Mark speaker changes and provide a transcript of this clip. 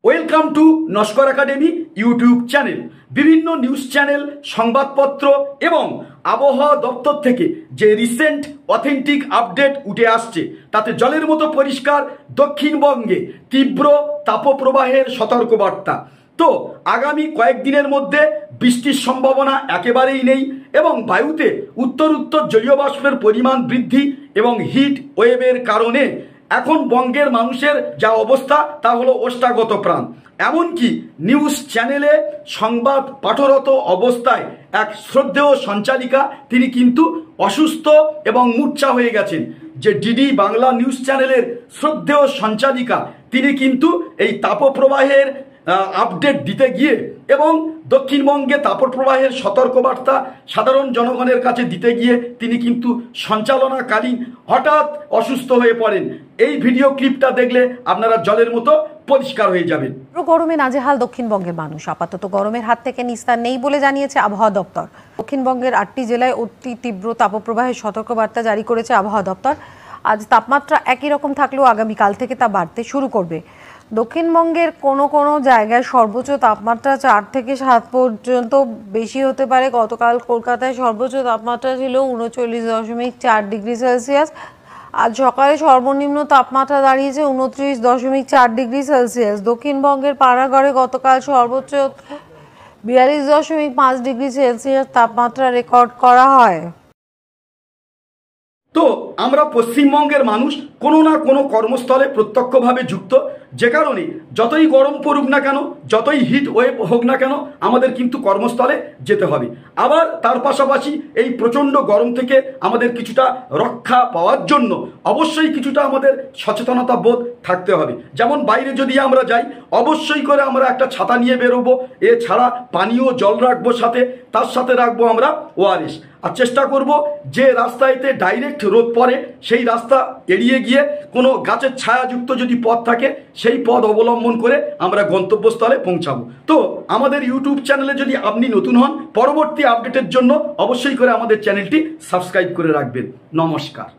Speaker 1: Welcome to Naskar academy YouTube channel. বিভিন্ন news channel, সংবাদপত্র এবং আবহাওয়া দপ্তর থেকে যে রিসেন্ট অথেন্টিক আপডেট উঠে আসছে তাতে জলের মতো পরিষ্কার দক্ষিণবঙ্গে তীব্র তাপপ্রবাহের সতর্কবার্তা। তো আগামী কয়েকদিনের মধ্যে বৃষ্টির সম্ভাবনা একেবারেই নেই এবং বায়ুতে উত্তর জলীয় বাষ্পের পরিমাণ বৃদ্ধি এবং হিট ওয়েভের কারণে এখন বঙ্গের মানুষের যা অবস্থা তা হলো ওষ্ঠাগত প্রাণ। এমনকি নিউজ চ্যানেলে সংবাদ পাঠরত অবস্থায় এক শ্রদ্ধেয় সঞ্চালিকা তিনি কিন্তু অসুস্থ এবং মূর্ছা হয়ে গেছেন। যে ডিডি বাংলা নিউজ চ্যানেলের শ্রদ্ধেয় সঞ্চালিকা তিনি কিন্তু এই তাপপ্রবাহের আপডেট দিতে গিয়ে এবং দক্ষিণবঙ্গে তাপপ্রবাহের সতর্কবার্তা সাধারণ জনগণের কাছে দিতে গিয়ে তিনি কিন্তু সঞ্চালনাকালীন হঠাৎ অসুস্থ হয়ে পড়েন। এই ভিডিও ক্লিপটা দেখলে আপনারা জলের মতো পরিষ্কার হয়ে যাবেন।
Speaker 2: গরমে নাজেহাল দক্ষিণবঙ্গের মানুষ, আপাতত গরমের হাত থেকে নিস্তার নেই বলে জানিয়েছে আবহাওয়া দপ্তর। দক্ষিণবঙ্গের 8টি জেলায় অতি তীব্র তাপপ্রবাহের সতর্কবার্তা জারি করেছে আবহাওয়া দপ্তর। আজ তাপমাত্রা একই রকম থাকলেও আগামীকাল থেকে তা বাড়তে শুরু করবে। দক্ষিণবঙ্গের কোনো জায়গায় সর্বোচ্চ তাপমাত্রা 4 থেকে 7 পর্যন্ত বেশি হতে পারে। গতকাল কলকাতায় সর্বোচ্চ তাপমাত্রা ছিল 39.4 ডিগ্রি সেলসিয়াস। আজ সকালে সর্বনিম্ন তাপমাত্রা দাঁড়িয়েছে 29.4 ডিগ্রি সেলসিয়াস। দক্ষিণবঙ্গের পানাগড়ে গতকাল সর্বোচ্চ 42.5 ডিগ্রি সেলসিয়াস তাপমাত্রা রেকর্ড করা হয়।
Speaker 1: তো আমরা পশ্চিমবঙ্গের মানুষ কোনো না কোনো কর্মস্থলে প্রত্যক্ষভাবে যুক্ত, যে কারণে যতই গরম পড়ুক না কেন, যতই হিট ওয়েভ হোক না কেন, আমাদের কিন্তু কর্মস্থলে যেতে হবে। আবার তার পাশাপাশি এই প্রচণ্ড গরম থেকে আমাদের কিছুটা রক্ষা পাওয়ার জন্য অবশ্যই কিছুটা আমাদের সচেতনতা বোধ থাকতে হবে। যেমন বাইরে যদি আমরা যাই অবশ্যই করে আমরা একটা ছাতা নিয়ে বেরোবো, এছাড়া পানীয় জল রাখবো সাথে, তার সাথে রাখবো আমরা ওআরএস। আর চেষ্টা করব যে রাস্তাতে ডাইরেক্ট রোদ পড়ে সেই রাস্তা এড়িয়ে গিয়ে কোনো গাছের ছায়াযুক্ত যদি পথ থাকে সেই পথ অবলম্বন করে আমরা গন্তব্যস্থলে পৌঁছাবো। তো আমাদের ইউটিউব চ্যানেলে যদি আপনি নতুন হন, পরবর্তী আপডেটের জন্য অবশ্যই করে আমাদের চ্যানেলটি সাবস্ক্রাইব করে রাখবেন। নমস্কার।